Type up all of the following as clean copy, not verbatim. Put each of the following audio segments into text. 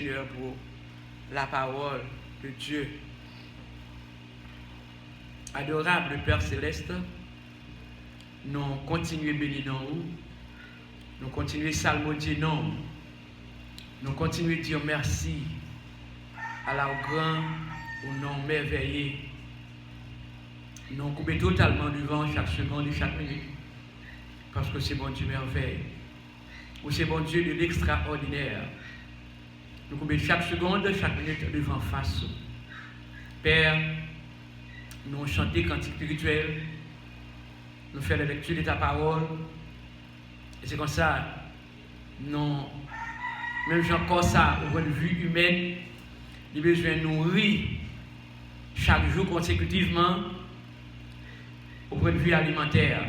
Seigneur pour la parole de Dieu. Adorable Père Céleste, nous continuons bénir nous, nous continuons salmodier nous, nous continuons dire merci à la grand au nom merveilleux. Nous coupons totalement du vent chaque seconde et chaque minute, parce que c'est bon Dieu merveille, ou c'est bon Dieu de l'extraordinaire. Nous coupons chaque seconde, chaque minute devant face. Père, nous chantons cantiques spirituels, nous faisons la lecture de ta parole, et c'est comme ça, nous, même encore ça, au point de vue humain, nous avons besoin de nourrir chaque jour consécutivement, au point de vue alimentaire.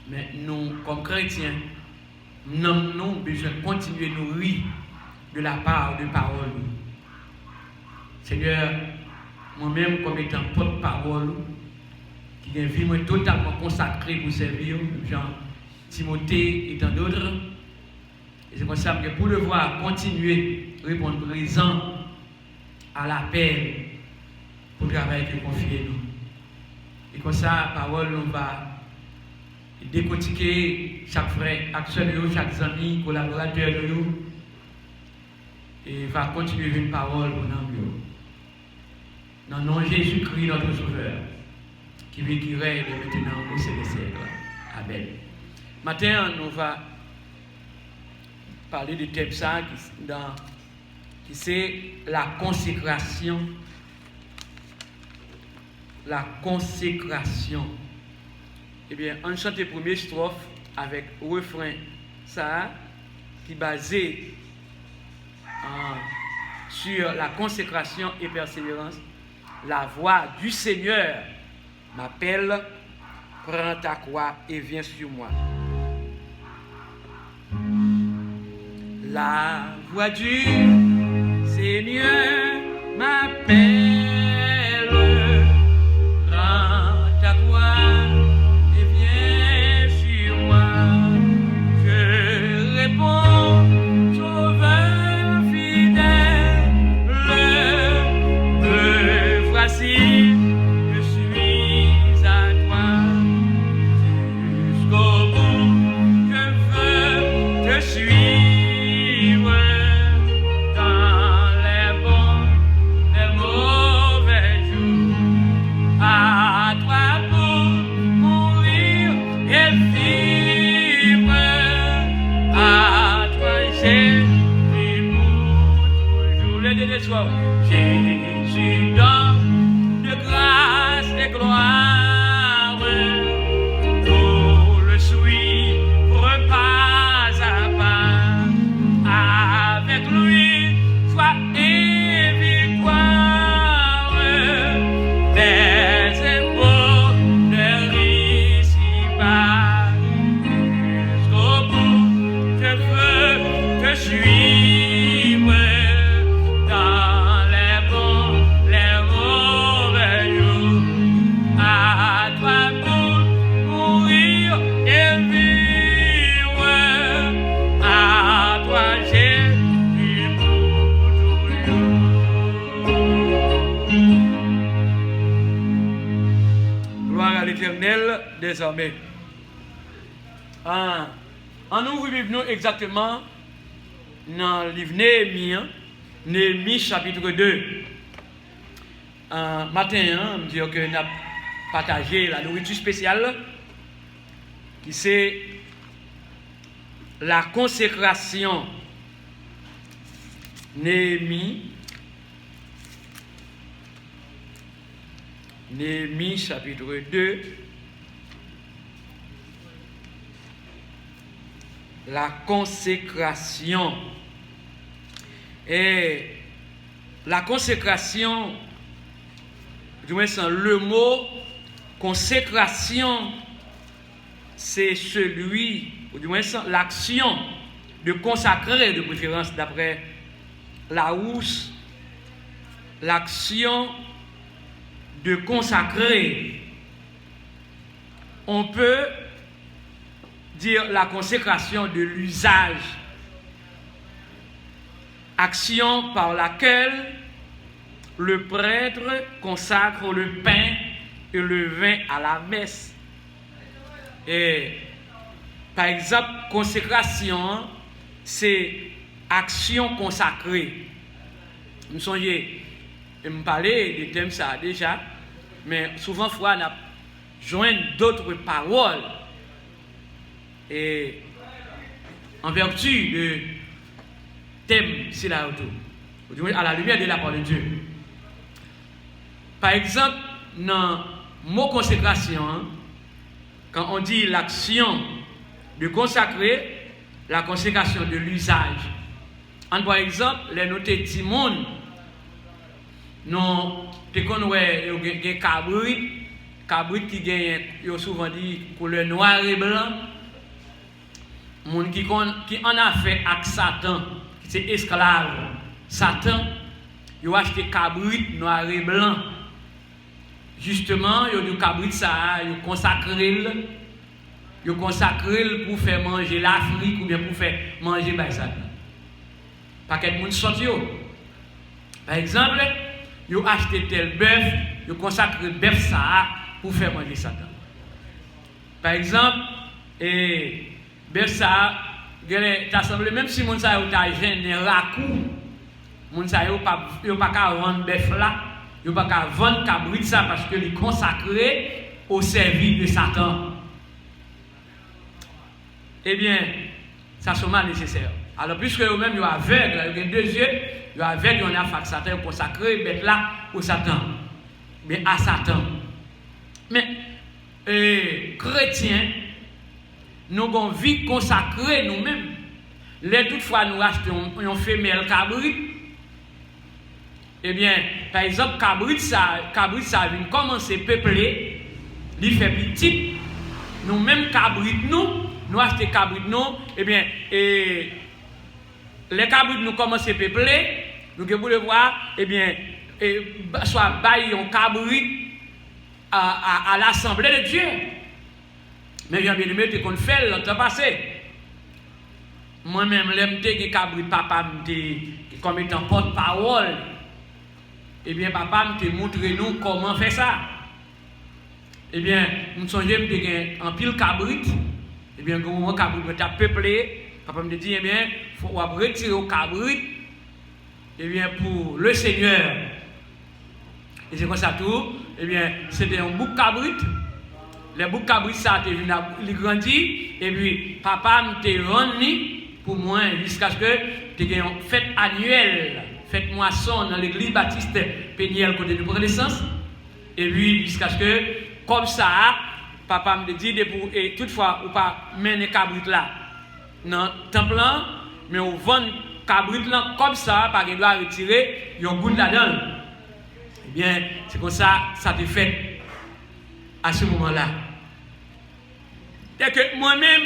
Mais nous, comme chrétiens, nous avons besoin de continuer à nourrir de la part de parole. Seigneur, moi-même comme étant porte-parole, qui est vie totalement consacrée pour servir, Jean, Timothée et tant d'autres, et c'est comme ça que pour devoir continuer à répondre présent à l'appel pour le travail que confiez nous. Et comme ça, la parole, nous va décortiquer chaque frère, action, chaque ami, collaborateur de nous, et va continuer une parole pour nous. Dans le nom de Jésus-Christ, notre Sauveur, qui vit, qui règne maintenant au siècle. Amen. Matin, nous va parler du thème ça, qui c'est la consécration. La consécration. Eh bien, on chante la première strophe avec refrain ça, qui est basé sur la consécration et persévérance. La voix du Seigneur m'appelle, prends ta croix et viens sur moi. La voix du Seigneur m'appelle, prends ta croix et viens sur moi. Je réponds, Sauveur fidèle, me voici, je suis à toi. Jusqu'au bout, je veux te suivre dans les bons, les mauvais jours. À toi pour mourir et vivre. À toi, Jésus, pour toujours. Les deux soirs, Jésus donne de grâce et gloire. Pour le suivre pas à pas. Avec lui, joie et victoire. Des impôts de ici-bas. Jusqu'au bout, je veux te suivre dans les bons, les mauvais jours. À toi pour mourir et vivre. À toi, Jésus, pour toujours. Gloire à l'Éternel désormais. On ouvre la Bible exactement dans le livre Néhémie, Néhémie chapitre 2. Matin, on dit que nous avons partagé la nourriture spéciale qui c'est la consécration. Néhémie chapitre 2. La consécration. Et la consécration, du moins sans le mot consécration, c'est celui, ou du moins sans l'action de consacrer, de préférence d'après Larousse, l'action de consacrer. On peut dire la consécration de l'usage action par laquelle le prêtre consacre le pain et le vin à la messe. Et par exemple, consécration, c'est action consacrée. Je me souviens, je me parlais des thèmes ça déjà, mais souvent, on a joint d'autres paroles. Et en vertu de thème, c'est là autour, à la lumière de la parole de Dieu. Par exemple, dans le mot consécration, quand on dit l'action de consacrer, la consécration de l'usage. Par exemple, les notés Timon, non, tu connais des cabrit qui gagnent, souvent dit couleur noir et blanc. Moun qui en a fait avec Satan, c'est esclave. Satan, il a acheté cabrit noir et blanc. Justement, il a du cabrit ça, il consacré pour faire manger l'Afrique ou bien pour faire manger Satan. Pas quel monde sorti. Par exemple, il a acheté tel bœuf, il consacré bœuf ça pour faire manger Satan. Par exemple, bœuf ça, t'as semblé même si mon ça a gêné racou, mon ça yo pas qu'à vendre bœuf là, yo pas qu'à vendre cabrit ça parce que il est consacré au service de Satan. Eh bien, ça c'est mal nécessaire. Alors, puisque eux-mêmes, ils sont aveugles, ils ont deux yeux, ils sont aveugles, ils ont affaire Satan, ils ont consacré, bête là, au Satan. Mais à Satan. Mais, chrétiens, nous avons vie consacrée nous-mêmes. Là, toutefois, nous achetons une femelle cabrit. Eh bien, par exemple, cabrit, ça vient commencer à peupler, il fait petit. Nous-mêmes, cabrit, nous achetons cabrit, eh bien, les cabrits nous commencent à peupler, nous pouvons le voir, eh bien, soit bailler un cabrit à l'Assemblée de Dieu. Mais bien aimé, tu qu'on fait l'an passé. Moi-même, l'aime que cabrit papa me comme étant porte-parole. Eh bien, papa me montre nous comment faire ça. Eh bien, nous sommes en pile cabrit. Eh bien, quand on cabrit me peuplé. Papa me dit, eh bien, il faut retirer au cabrit, eh bien, pour le Seigneur. Et c'est comme ça tout, eh bien, c'était un bouc cabrit. Le bouc cabrit, ça, il grandit, et puis, papa me rendu pour moi, jusqu'à ce que tu aies une fête annuelle, fête moisson dans l'église baptiste Péniel, côté de Renaissance. Et puis, jusqu'à ce que, comme ça, papa me dit, et toutefois, ou pas mener cabrit là. Dans le temple, mais on vend cabrit là comme ça, parce qu'il doit retirer, il y a un goût là-dedans. Eh bien, c'est comme ça, ça te fait à ce moment-là. C'est que moi-même,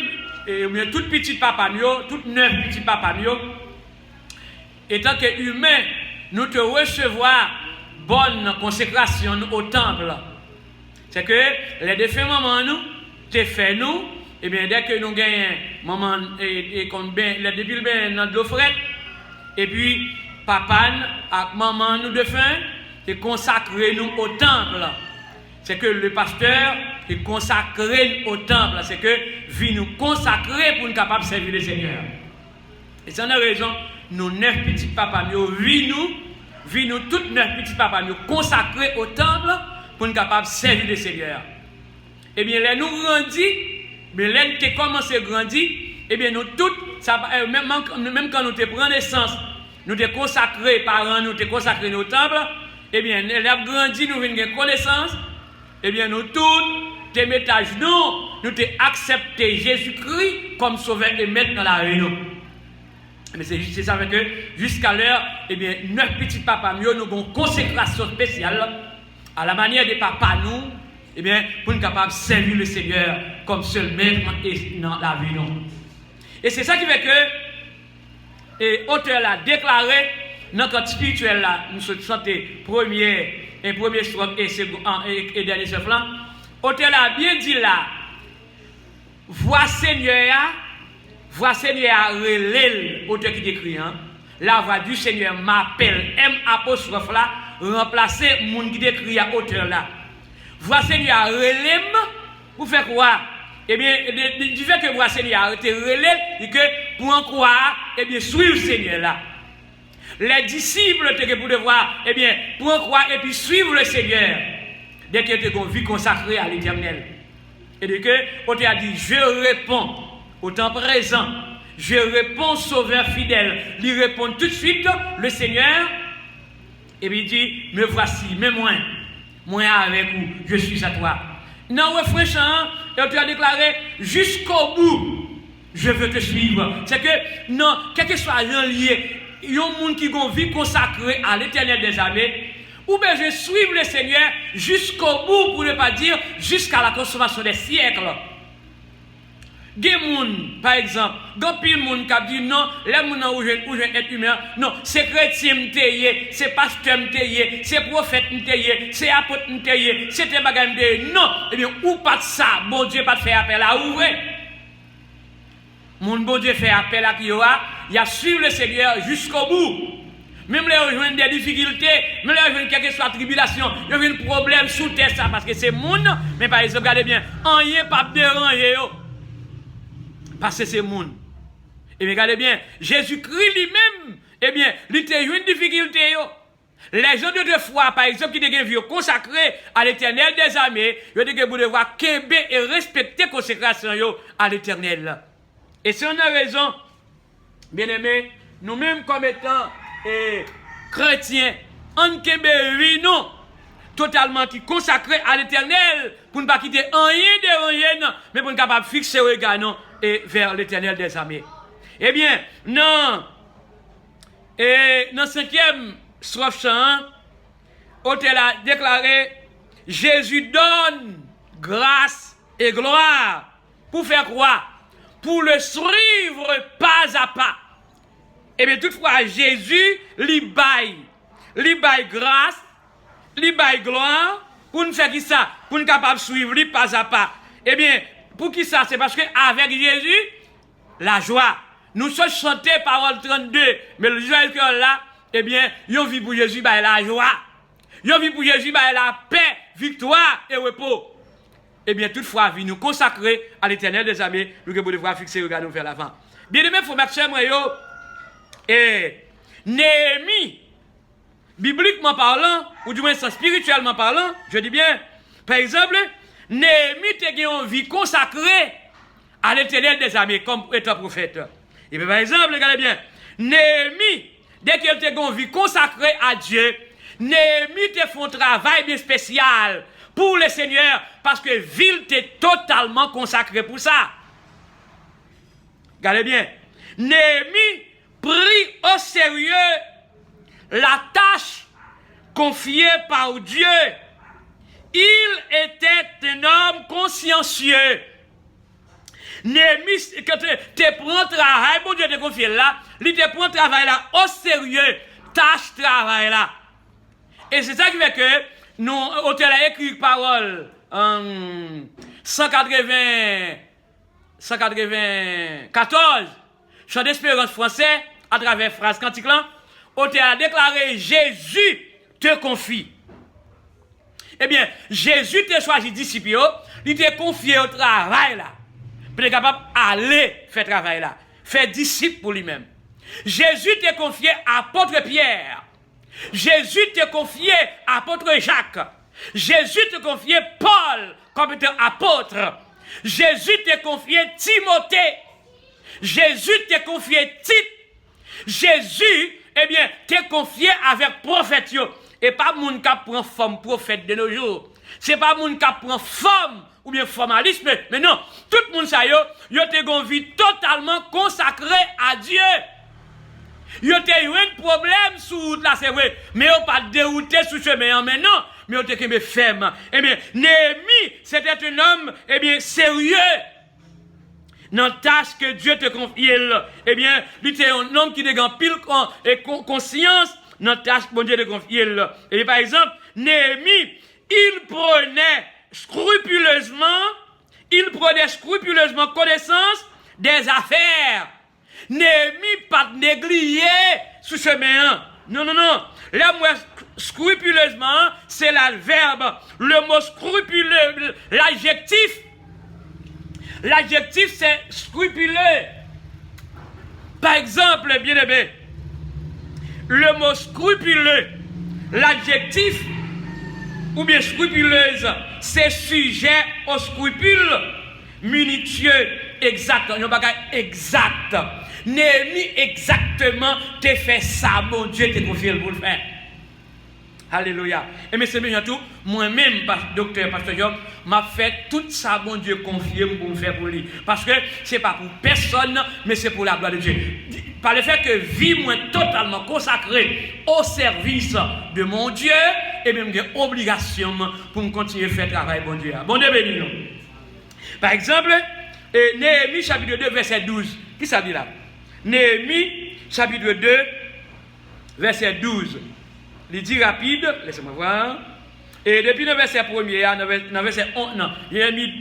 tout petit papa, tout neuf petits papa, étant que humain, nous te recevoir bonne consécration au temple. C'est que les défunts mamans, nous, te fait nous. Eh bien, dès que nous gagnons, maman, depuis le bain dans l'eau frette, et puis, papa et maman, nous défunts, c'est consacrer nous au temple. C'est que le pasteur est consacré au temple. C'est que vie nous consacrer pour nous capables de servir le Seigneur. Et c'est la raison, nous 9 petits papas, nous toutes 9 petits papas, nous consacrer au temple pour nous capables de servir le Seigneur. Eh bien, là, nous grandissons. Mais là, nous avons commencé à grandir, eh bien, nous tous, même quand nous prenons naissance, nous avons consacré, parents, nous avons consacré nos temples, eh bien, nous avons grandi, nous avons connaissance, eh bien, nous tous, tes métages, nous avons accepté Jésus-Christ comme sauveur et maître dans la vie. Mais c'est ça que, jusqu'à l'heure, eh bien, 9 petits papas, nous avons une consécration spéciale, à la manière des papas, nous, eh bien, pour nous capables de servir le Seigneur comme seul maître dans la vie. Et c'est ça qui fait que l'auteur l'a déclaré dans le cadre spirituel, nous sommes premier strophe et dernier strophe là. L'auteur l'a bien dit là, voix Seigneur relève, l'auteur qui décrit, la voix du Seigneur m'appelle, M apostrophe là, remplacer mon qui décrit à hauteur là. Voix Seigneur relève pour faire quoi? Eh bien, du fait que voix Seigneur a été relève, et que pour en croire, eh bien, suivre le Seigneur là. Les disciples étaient pour devoir, eh bien, pour en croire et puis suivre le Seigneur, dès qu'ils étaient vie consacrée à l'Éternel. Et dès que, on a dit, je réponds au temps présent, je réponds Sauveur fidèle. Il répond tout de suite, le Seigneur, et puis il dit, me voici, mais moi avec vous, je suis à toi. Non, refrain chant, et tu as déclaré, jusqu'au bout, je veux te suivre. C'est que, non, quel que soit lié, il y a un monde qui a une vie consacrée à l'Éternel des armées, ou bien je suive le Seigneur jusqu'au bout, pour ne pas dire jusqu'à la consommation des siècles. Des gens, par exemple, dans pile monde qui a dit non, les gens où je être humain, non, c'est chrétien m'teye, c'est pasteur m'teye, c'est prophète m'teye, c'est apôtre m'teye, c'est des bagages m'teye. Non, eh bien, ou pas de ça, bon Dieu pas de faire appel à ouvrir. Mon bon Dieu fait appel à qui il a suivi le Seigneur jusqu'au bout. Même les rejoindre des difficultés, même les rejoindre quelque soit tribulation, il y a un problème sous terre ça parce que c'est monde, mais par exemple, regardez bien, rien pas déranger yo. Parce que c'est monde. Et bien, regardez bien, Jésus-Christ lui-même, eh bien, il a eu une difficulté yo. Les gens de deux fois, par exemple, qui ont vu consacrés à l'Éternel des armées, ils ont devoir qu'aimer et respecter la consécration à l'Éternel. Et si on a raison, bien aimé, nous-mêmes comme étant chrétiens, on peut non, totalement qui consacré à l'Éternel, pour ne pas quitter rien de rien, mais pour ne pas fixer le regard et vers l'Éternel des armées. Eh bien, non, et dans 5e strophe chant, Autel a déclaré, Jésus donne grâce et gloire pour faire quoi? Pour le suivre pas à pas. Et bien toutefois, Jésus lui baille grâce, lui baille gloire, pour nous faire qui ça? Pour nous capable suivre lui pas à pas. Eh bien, pour qui ça? C'est parce que avec Jésus, la joie. Nous sommes chantés parole 32, mais le joie que là, eh bien, yon vit pour Jésus, bah la joie. Yon vit pour Jésus, bah la paix, victoire et repos. Eh bien, toutefois, vie nous consacrer à l'Éternel des armées, nous devons devoir fixer, regarder nous vers l'avant. Bien aimé, il faut mettre ça, moi, et Néhémie, bibliquement parlant, ou du moins spirituellement parlant, je dis bien, par exemple, Néhémie était une vie consacrée à l'Éternel des armées, comme étant prophète. Et bien, par exemple, regardez bien, Néhémie, dès qu'il était une vie consacrée à Dieu, Néhémie te fait un travail bien spécial pour le Seigneur, parce que ville était totalement consacrée pour ça. Regardez bien, Néhémie prit au sérieux la tâche confiée par Dieu. Il était un homme consciencieux. Néhémie, quand tu prends le travail, bon Dieu te confie là, il te prend le travail là au sérieux, tâche travail là. Et c'est ça qui fait que nous, on a écrit parole en 194, chant d'espérance français, à travers phrase cantique là, on a déclaré Jésus te confie. Eh bien, Jésus te choisi disciple, il te confié au travail là. Pour être capable d'aller faire travail là, faire disciple pour lui-même. Jésus te confié à apôtre Pierre. Jésus te confié à apôtre Jacques. Jésus te confié Paul comme étant apôtre. Jésus te confié Timothée. Jésus te confié Tite. Jésus, eh bien, te confié avec prophète. Et pas moun qui prend forme prophète de nos jours. C'est pas moun qui prend forme ou bien formalisme, mais non, tout le monde ça yo te une vie totalement consacrée à Dieu. Yo te eu un problème sur route là, c'est vrai, mais yo pas dérouté sur chemin, mais non, mais yo te kembe ferme. Eh bien, Néhémie, c'était un homme, eh bien, sérieux. Dans la tâche que Dieu te confie, eh bien, lui était un homme qui a pile conscience dans la tâche que bon Dieu te confie. Et par exemple, Néhémie, il prenait scrupuleusement connaissance des affaires. Néhémie pas négliger sous chemin. Non. Le mot scrupuleusement, c'est le verbe. Le mot scrupuleux, l'adjectif. L'adjectif, c'est scrupuleux. Par exemple, bien aimé, le mot scrupuleux, l'adjectif, ou bien scrupuleuse, c'est sujet au scrupule, minutieux, exact. Il y a un bagage exact. Néhémie exactement te fait ça, mon Dieu te confie pour le faire. Alléluia. Et monsieur bien tout, moi-même, docteur, pasteur Job, m'a fait tout ça, mon Dieu, confié pour me faire pour lui. Parce que ce n'est pas pour personne, mais c'est pour la gloire de Dieu. Par le fait que vie moi totalement consacrée au service de mon Dieu, et même j'ai obligation pour me continuer à faire travail, bon Dieu. Bon Dieu béni nous. Par exemple, Néhémie chapitre 2, verset 12. Qui ça dit là? Néhémie chapitre 2, verset 12. Il dit rapide, laissez-moi voir. Et depuis le verset 1er, dans le verset 11, non, Néhémie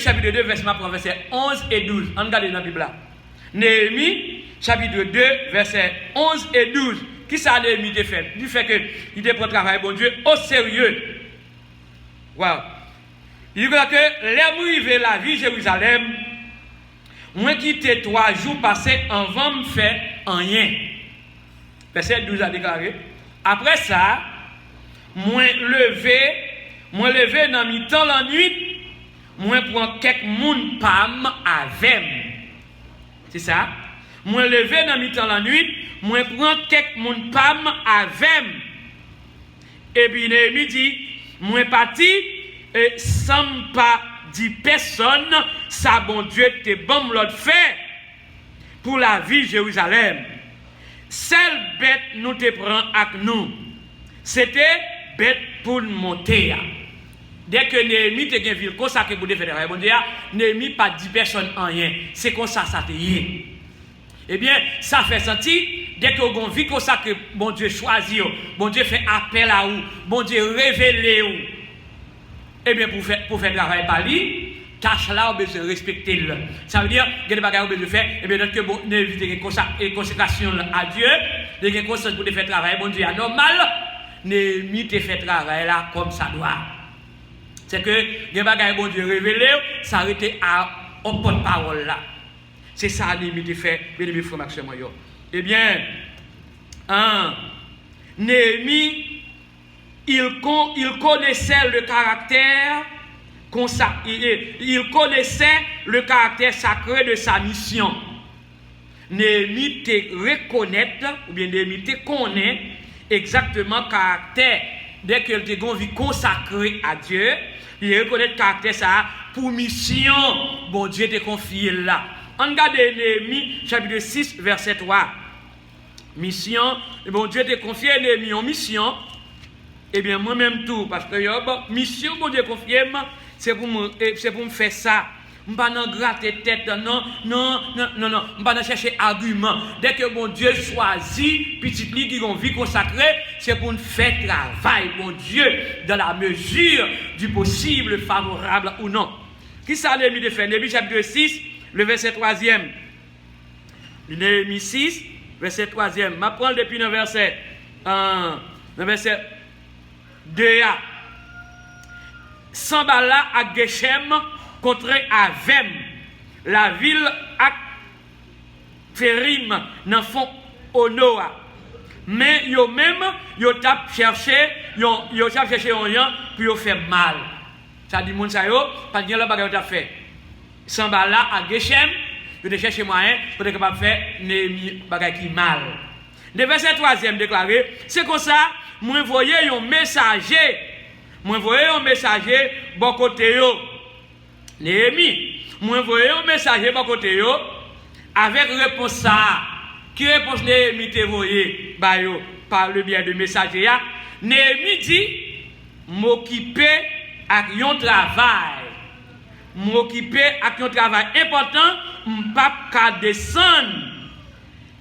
chapitre 2, verset 11 et 12. On regarde dans la Bible là. Néhémie chapitre 2, verset 11 et 12. Qui ça Néhémie a fait? Du fait qu'il a pris le travail, bon Dieu, au sérieux. Wow. Il dit que les arrivé la vie Jérusalem, moi quitté 3 jours passés avant me faire rien. Verset 12 a déclaré. Après ça, moi levé dans mi-temps la nuit, moi prends quelques moun pam avec. C'est ça? Moi levé dans mi-temps la nuit, moi prends quelques moun pam avec. Et puis Néhémie dit, moi parti et sans pas dire personne, ça bon Dieu te bon l'autre fait pour la vie Jérusalem. Seule bête nous te prend avec nous. C'était bête pour monter. Dès que Néhémie te gen ville consacré pour faire bon Dieu, Néhémie pas 10 personnes en rien. C'est comme ça te y. Eh bien, ça fait sentir dès que vous vie consacré, bon Dieu choisit, bon Dieu fait appel à vous, bon Dieu révèle vous. Eh bien, pour faire travail par lui, tâche là, on besoin de respecter. Ça veut dire que les bagages on besoin de faire, et bien, notre bon, éviter une consécration à Dieu, des conséquences pour faire travail, bon Dieu, normal, Néhémie te fait travail là comme ça doit. C'est que les bagages bon Dieu révélé, ça arrête au porte-parole là. C'est ça Néhémie te fait, bien mes frères Maxime. Eh bien, Néhémie, il connaissait le caractère il connaissait le caractère sacré de sa mission. Néhémie te reconnaît, ou bien Néhémie te connaît exactement le caractère. Dès qu'il te gon vie consacré à Dieu, il reconnaît le caractère ça pour mission. Bon Dieu te confie là. On regarde Néhémie chapitre 6 verset 3. Mission, bon Dieu te confie Néhémie en mission. Eh bien, moi-même tout, parce que mission, bon Dieu confie, c'est pour me faire ça. Je ne vais pas gratter tête, non, je ne vais pas chercher argument. Dès que bon Dieu choisit, petite lit qui ont vie consacrée, c'est pour nous faire travail, bon Dieu, dans la mesure du possible, favorable ou non. Qui ça Néhémie de faire? Néhémie chapitre 6, le verset 3e. Néhémie 6, verset 3e. Je vais prendre depuis le verset 2a. Sambala à Geshem contre Avem, la ville à Férim, dans fond Onoa. Mais yo même, yo tap cherché un yon pour yo faire mal. Ça dit moun sa yo, pas de la bagarre t'a fait. Sambala à Geshem, yo te chercher moyen pour être capable faire Néhémie bagarre qui mal. Le verset 3e déclaré, c'est comme ça, moi voyez un messager. Moi voyez un messager bon côté yo. Néhémie, moi voyez un messager bon côté yo avec réponse ça. Qui réponse Néhémie te voyé ba yo par le biais de messager ya. Néhémie dit m'occuper avec un travail. M'occuper avec un travail important, m'pas ka descendre.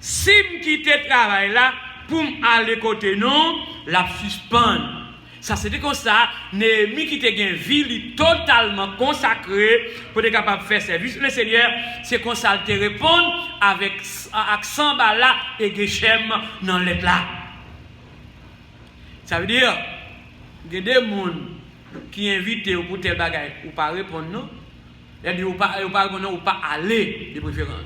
Si me quitte travail là pour aller côté non, la suspendre. Ça c'était comme ça, Néhémie qui était une vie totalement consacrée pour être capable de faire service. Le Seigneur, c'est comme ça te répondre avec Sambala et Geshem dans les plats. Ça veut dire, il y a des gens qui invitent pour tel bagage, ou pas répondre non. Il dit ou pas répondre non, ou pas aller de préférence.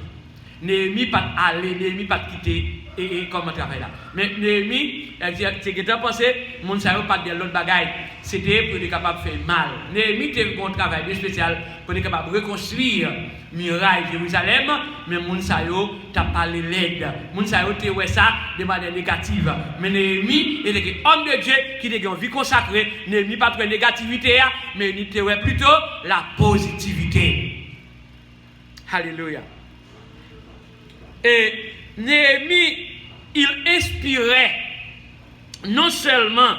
Néhémie pas aller, Néhémie pas quitter et comment travailler là. Mais Néhémie, c'est que tu as pensé, mon ne pas de l'autre bagaille, c'était pour être capable de faire mal. Néhémie était un travail bien spécial pour être capable de reconstruire muraille Jérusalem, mais mon sayo t'a parlé l'aide. Mon sayo te ouais ça de manière négative. Mais Néhémie était un homme de Dieu qui était une vie consacrée. Néhémie pas de négativité, mais il était plutôt la positivité. Alléluia. Et Néhémie, il inspirait, non seulement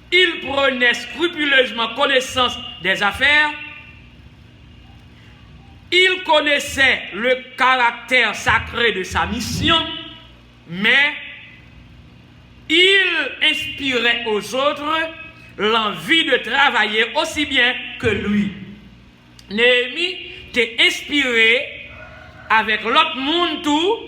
il prenait scrupuleusement connaissance des affaires, il connaissait le caractère sacré de sa mission, mais il inspirait aux autres l'envie de travailler aussi bien que lui. Néhémie t'est inspiré avec l'autre monde tout,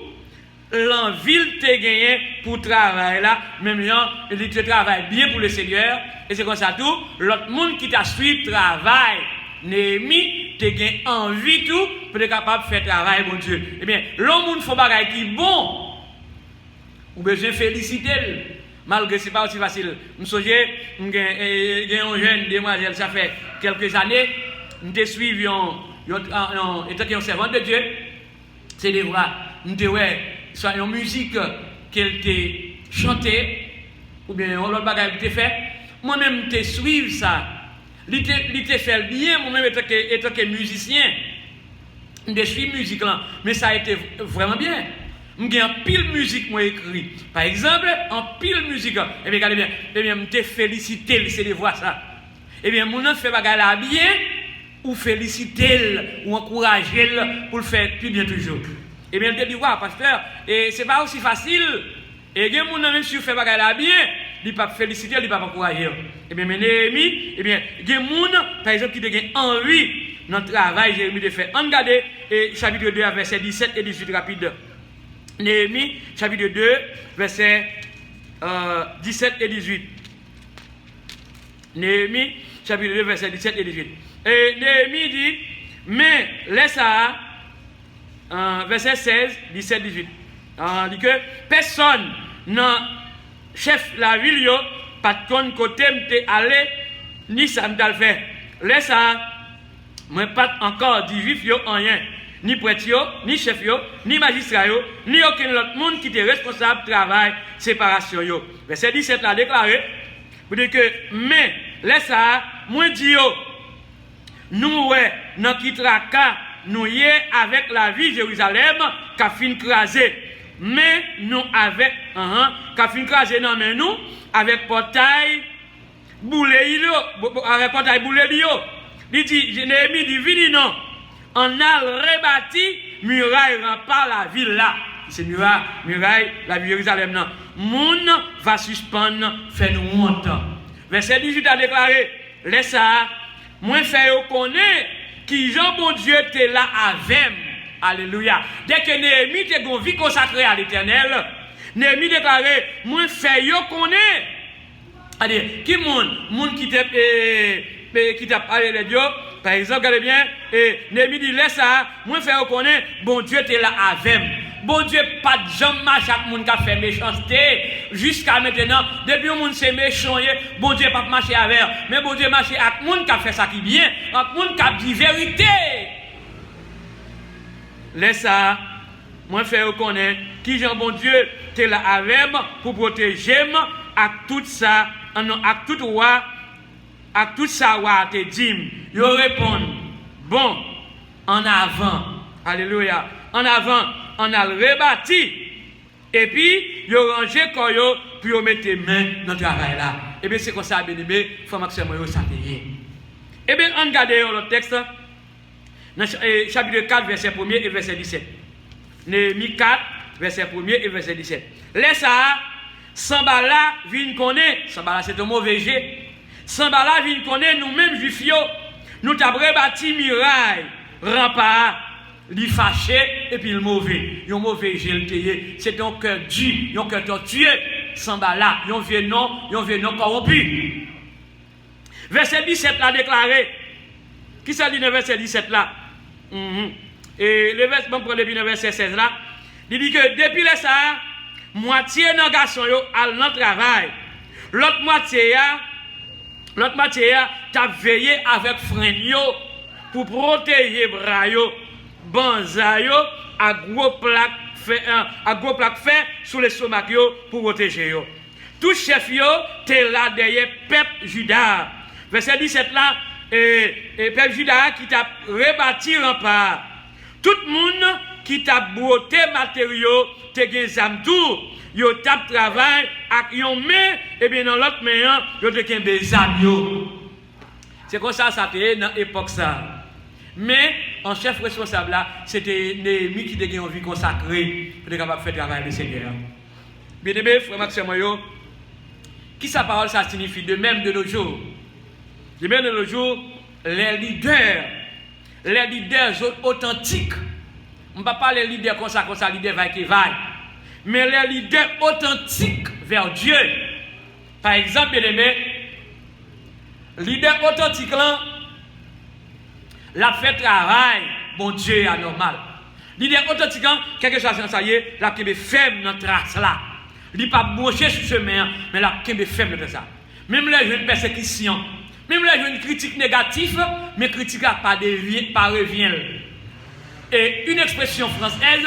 l'envie te gagné pour travailler là, même gens, il te travaille bien pour le Seigneur, et c'est comme ça tout, l'autre monde qui t'a suivi travaille. Néhémie te gagné envie tout pour être capable de faire travail, bon Dieu. Eh bien, l'homme monde fait bagaille qui bon, ou besoin féliciter, malgré c'est pas aussi facile. Je me souviens, j'ai un jeune demoiselle, ça fait quelques années, nous te suivi étant un servant de Dieu. C'est des voix, soit une musique qu'elle t'a chantée, ou bien l'autre bagage qu'elle t'a fait. Moi-même, je suivi ça. Il t'a fait bien, moi-même, étant que musicien. Je suis musique là, mais ça a été vraiment bien. J'ai un pile musique moi écrit. Par exemple, en pile musique. Eh bien, regardez bien, je te félicité, c'est des voix ça. Eh bien, mon fait bagage là bien. Ou féliciter ou encourager pour le faire plus bien toujours. Et bien, il dit, ouais, pasteur, et c'est pas aussi facile. Et il y a des gens même si vous faites bagay là bien, il pas féliciter, il pas encourager. Et bien, Néhémie, et bien, il y a des gens, par exemple, qui ont envie dans le travail, Jérémie de faire. On regarde chapitre 2, verset 17 et 18 rapide. Néhémie, chapitre 2, verset 17 et 18. Néhémie, chapitre 2, verset 17 et 18. Et Néhémie dit, mais laisse ça, verset 16, 17, 18. Il dit que personne n'a chef la ville, pas de côté m'te allé, ni ça m'ta fait. Laisse ça, moi pas encore dit vif yo en rien. Ni prêtre yo, ni chef yo, ni magistrat yo, ni aucun autre monde qui était responsable de travail, séparation yo. Verset 17 a déclaré, pour dire que, mais laisse ça, moi dit yo, nous, ouais, nous quittera nous y est avec la vie Jérusalem, qu'a fin crasé. Mais nous avec, qu'a fin crasé, non, mais nous, avec portail, boule, avec portail, boule, il dit, Néhémie dit, vini, non, on a rebâti, muraille, rempart la ville là. C'est muraille, la ville Jérusalem, non. Moun va suspendre, fait nous honte. Verset 18 a déclaré, laisse ça. Moi, faire connaître qui Jean bon Dieu t'es là avec. Alléluia. Dès que Néhémie t'es une vie consacrée à l'Éternel, Néhémie déclaré, moi, faire connaître. Allez, qui monde qui t'a parlé de Dieu, par exemple, regardez bien, Néhémie dit, laisse ça, moi, faire connaître, bon Dieu t'es là avec. Bon Dieu, pas de jambe à chaque monde qui a fait méchanceté. Jusqu'à maintenant, depuis que monde c'est méchant, bon Dieu pas marcher avec. Mais bon Dieu marcher avec monde qui a fait ça qui bien, avec monde qui a dit vérité. Laisse ça, moi faire reconnaître qui Jean bon Dieu t'es là avec pour protéger avec tout ça, avec tout roi, avec tout ça roi te dit. Yo répond, bon, en avant, alléluia, en avant. On a le rebâti. Et puis, il a rangé quand puis mettre les mains dans le travail là. Et bien, c'est comme ça, bien aimé, il faut maximum ça payer. Et bien, on regarde le texte, dans chapitre 4, verset 1 et verset 17. Néhémie 4, verset 1 et verset 17. Laisse ça, Sambala, vient connaître. Sambala, c'est un mauvais jet. Sans bala vin connaît nous-mêmes juifs nous t'a rebâti muraille, rempart, li fâché et puis le mauvais. Yon mauvais gelteye, c'est un cœur dur, un cœur tortueux, sans bala, yon vieux non corrompu. Verset 17 là déclaré. Qui ça dit le verset 17 là? Et le verset, bon, depuis le verset 16 là, il dit que depuis le ça, moitié dans garçon yo al dans travail. L'autre moitié t'a veillé avec frein yo pour protéger bras yo, banza yo, à gros plaque fait sous les stomac yo pour protéger yo. Tout chef yo t'es là derrière peuple Juda. Verset 17 là, et peuple Juda qui t'a rebâti rempart. Tout le monde qui t'a broté matériaux, te gen zam tout, yo tap travail ak yon main et bien dans l'autre main yo te gen bezam yo. C'est comme ça te dans époque ça. Mais en chef responsable là, c'était Néhémie qui te gen une vie consacrée pour être capable de faire travail le Seigneur. Bien aimé frère Maxime yo, qui sa parole ça signifie de même de nos jours. De même de nos jours, les leaders authentiques. On ne va pas les leaders comme ça, leaders vaille qui vaille. Mais les leaders authentiques vers Dieu. Par exemple, bien aimé, leader authentique là, la fait travail, bon Dieu anormal. Leader authentique là, quelque chose ça y est, la qui est ferme dans trace là. Il n'est pas branché sur ce chemin, mais la qui est ferme dans ça. Même les jeunes persécutions, même les jeunes critiques négatives, mais critiques pas revient. Et une expression française,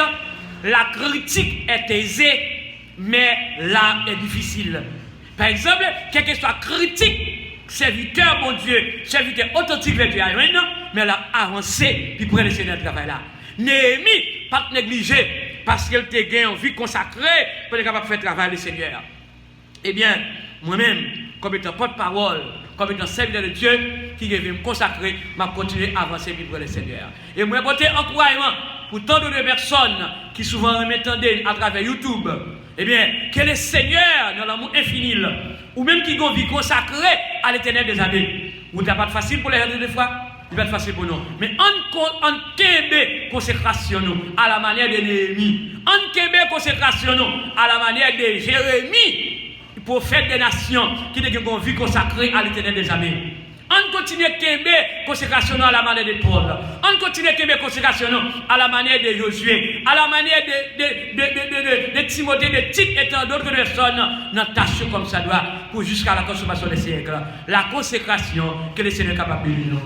la critique est aisée, mais là est difficile. Par exemple, quel que soit critique, serviteur, mon Dieu, serviteur authentique vers Dieu, mais là avancé, puis prendre le Seigneur travail là. Néhémie, pas négliger, parce qu'elle te gagne en vie consacrée pour être capable de faire travail le Seigneur. Eh bien, moi-même, comme étant porte-parole, comme étant serviteur de Dieu, qui veut me consacrer, m'a continuer à avancer pour le Seigneur. Et moi, porter encouragement pour tant de personnes qui souvent m'entendent à travers YouTube. Eh bien, que le Seigneur, dans l'amour infini, ou même qui ont vie consacrée à l'éternel des années, ou t'as pas de facile pour les gens des fois, il va être facile pour nous. Mais en kembe consécration à la manière de Néhémie, en kembe consécration à la manière de Jérémie, prophète des nations qui a une vie consacrée à l'éternel des années. On continue à kembe consécration à la manière de Paul. On continue à kembe consécration à la manière de Josué, à la manière de Timothée, de Tite et tant d'autres personnes dans tâche comme ça doit pour jusqu'à la consommation des siècles. La consécration que le Seigneur est capable de nous.